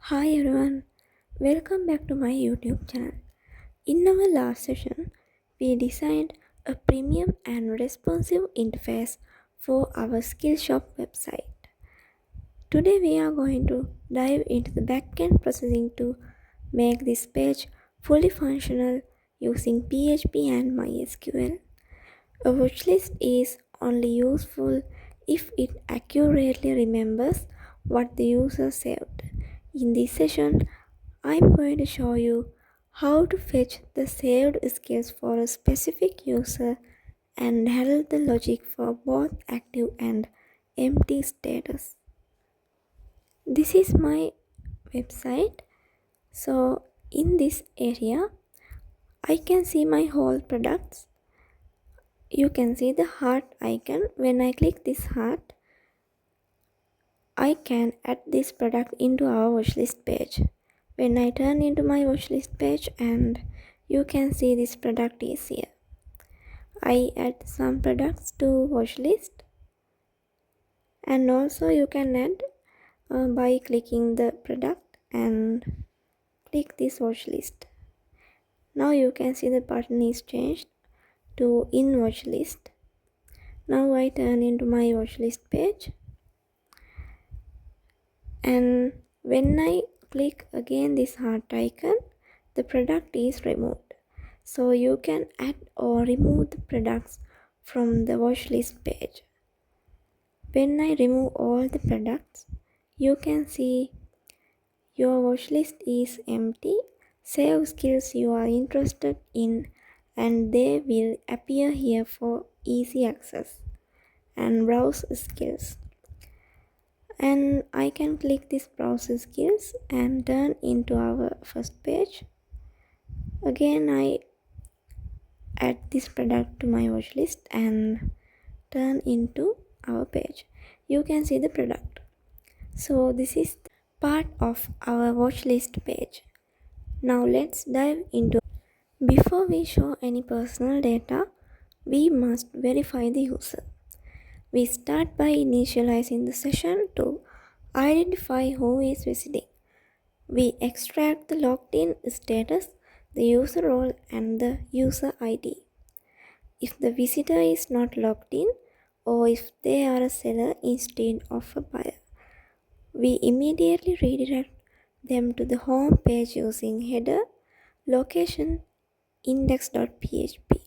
Hi everyone, welcome back to my YouTube channel. In our last session, we designed a premium and responsive interface for our Skillshop website. Today we are going to dive into the backend processing to make this page fully functional using PHP and MySQL. A watchlist is only useful if it accurately remembers what the user saved. In this session, I'm going to show you how to fetch the saved skills for a specific user and handle the logic for both active and empty status. This is my website. So in this area, I can see my whole products. You can see the heart icon. When I click this heart, I can add this product into our watchlist page. When I turn into my watchlist page, and you can see this product is here. I add some products to watchlist, and also you can add by clicking the product and click this watchlist. Now you can see the button is changed to in watchlist. Now I turn into my watchlist page, and when I click again this heart icon, the product is removed. So you can add or remove the products from the watchlist page. When I remove all the products, you can see your watchlist is empty. Save skills you are interested in and they will appear here for easy access. And browse skills. And I can click this browse skills and turn into our first page. Again I add this product to my watchlist and turn into our page. You can see the product. So this is part of our watchlist page. Now let's dive into. Before we show any personal data, we must verify the user. We start by initializing the session to identify who is visiting. We extract the logged in status, the user role and the user ID. If the visitor is not logged in or if they are a seller instead of a buyer, we immediately redirect them to the home page using header location index.php.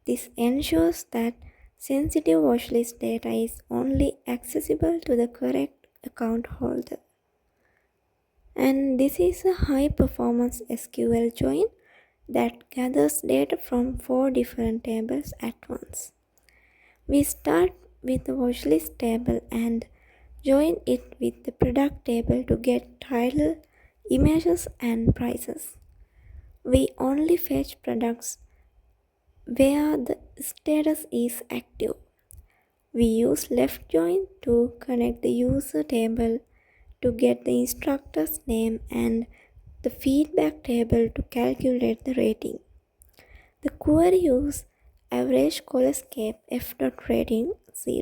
This ensures that sensitive watchlist data is only accessible to the correct account holder. And this is a high performance SQL join that gathers data from 4 different tables at once. We start with the watchlist table and join it with the product table to get title, images and prices. We only fetch products where the status is active. We use left join to connect the user table to get the instructor's name and the feedback table to calculate the rating. The query uses average coloscape f.rating 0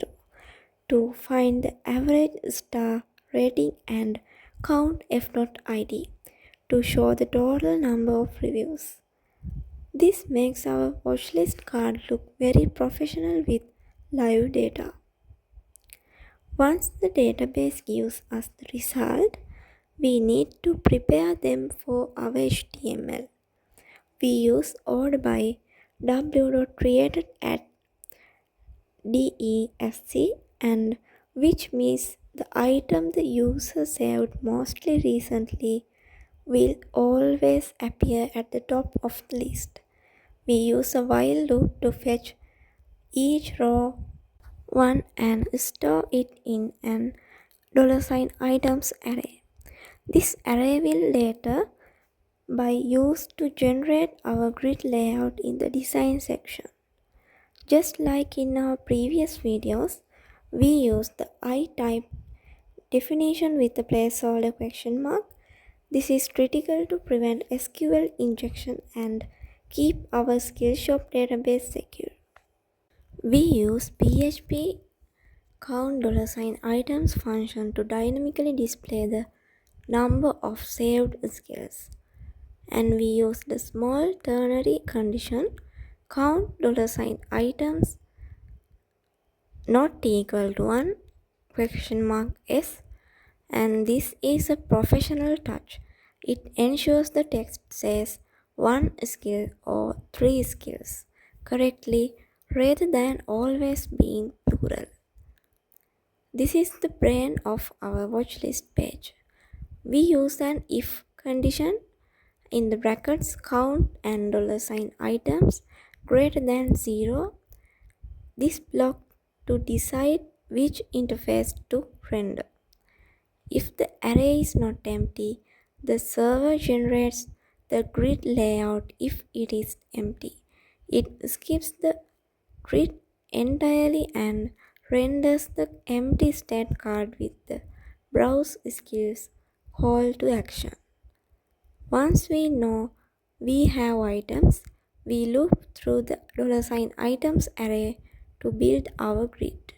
to find the average star rating and count f.id to show the total number of reviews. This makes our watchlist card look very professional with live data. Once the database gives us the result, we need to prepare them for our HTML. We use order by w.created at desc, and which means the item the user saved mostly recently will always appear at the top of the list. We use a while loop to fetch each row one and store it in an $items array. This array will later be used to generate our grid layout in the design section. Just like in our previous videos, we use the I-type definition with the placeholder question mark. This is critical to prevent SQL injection and keep our Skillshop database secure. We use PHP count $items function to dynamically display the number of saved skills. And we use the small ternary condition count $items not equal to 1 question mark s, and this is a professional touch. It ensures the text says one skill or three skills correctly rather than always being plural. This is the brain of our watchlist page. We use an if condition in the brackets count and $items greater than 0 this block to decide which interface to render. If the array is not empty, the server generates the grid layout. If it is empty, it skips the grid entirely and renders the empty state card with the browse skills call to action. Once we know we have items, we loop through the $items array to build our grid.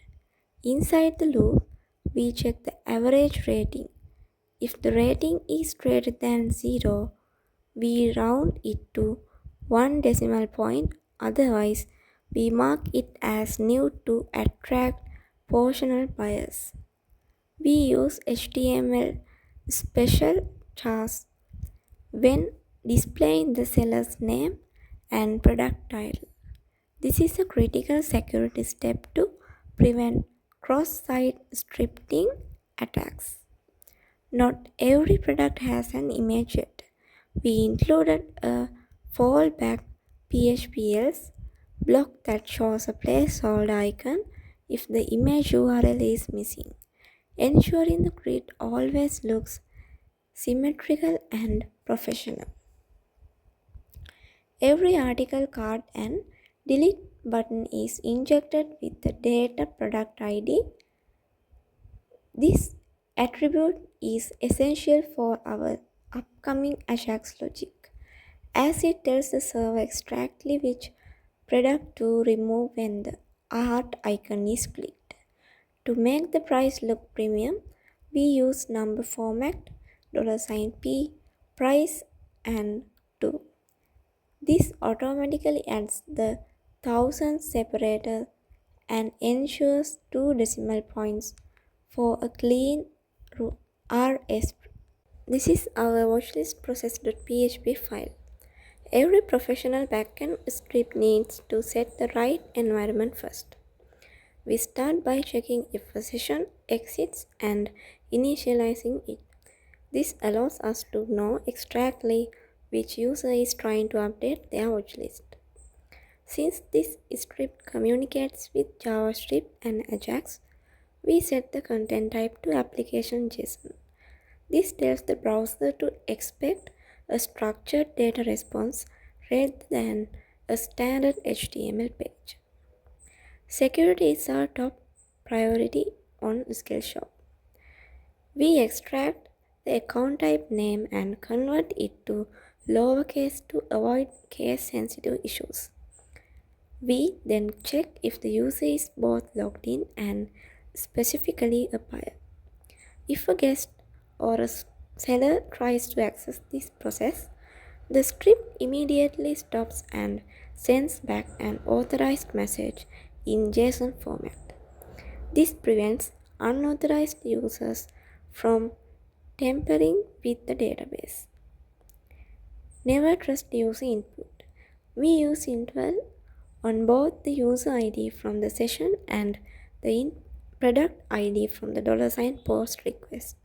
Inside the loop, we check the average rating. If the rating is greater than 0, we round it to 1 decimal point, otherwise, we mark it as new to attract portional buyers. We use HTML special tasks when displaying the seller's name and product title. This is a critical security step to prevent cross-site scripting attacks. Not every product has an image yet. We included a fallback PHP block that shows a placeholder icon if the image URL is missing, ensuring the grid always looks symmetrical and professional. Every article card and delete button is injected with the data product ID. This attribute is essential for our upcoming Ajax logic, as it tells the server exactly which product to remove when the heart icon is clicked. To make the price look premium, we use number format, $P, price, and 2. This automatically adds the thousands separator and ensures 2 decimal points for a clean RS. This is our watchlist process.php file. Every professional backend script needs to set the right environment first. We start by checking if a session exits and initializing it. This allows us to know exactly which user is trying to update their watchlist. Since this script communicates with JavaScript and Ajax, we set the content type to application JSON. This tells the browser to expect a structured data response rather than a standard HTML page. Security is our top priority on Skillshop. We extract the account type name and convert it to lowercase to avoid case-sensitive issues. We then check if the user is both logged in and specifically a buyer. If a guest or a seller tries to access this process, the script immediately stops and sends back an authorized message in JSON format. This prevents unauthorized users from tampering with the database. Never trust user input. We use interval on both the user ID from the session and the product ID from the $post request.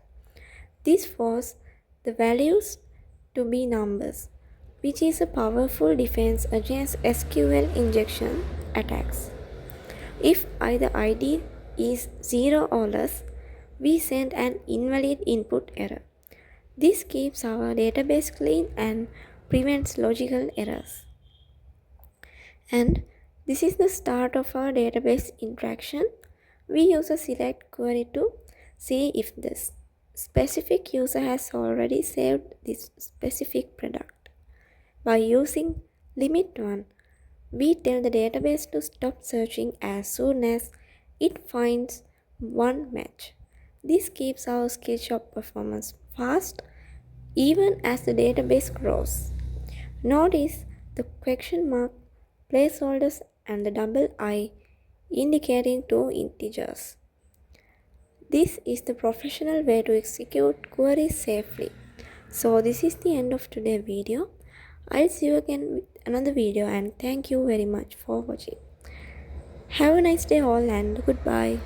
This forces the values to be numbers, which is a powerful defense against SQL injection attacks. If either ID is 0 or less, we send an invalid input error. This keeps our database clean and prevents logical errors. And this is the start of our database interaction. We use a select query to see if this specific user has already saved this specific product. By using limit 1, we tell the database to stop searching as soon as it finds one match. This keeps our Skillshop performance fast even as the database grows. Notice the question mark, placeholders, and the double I indicating two integers. This is the professional way to execute queries safely. So this is the end of today's video. I'll see you again with another video, and thank you very much for watching. Have a nice day all, and goodbye.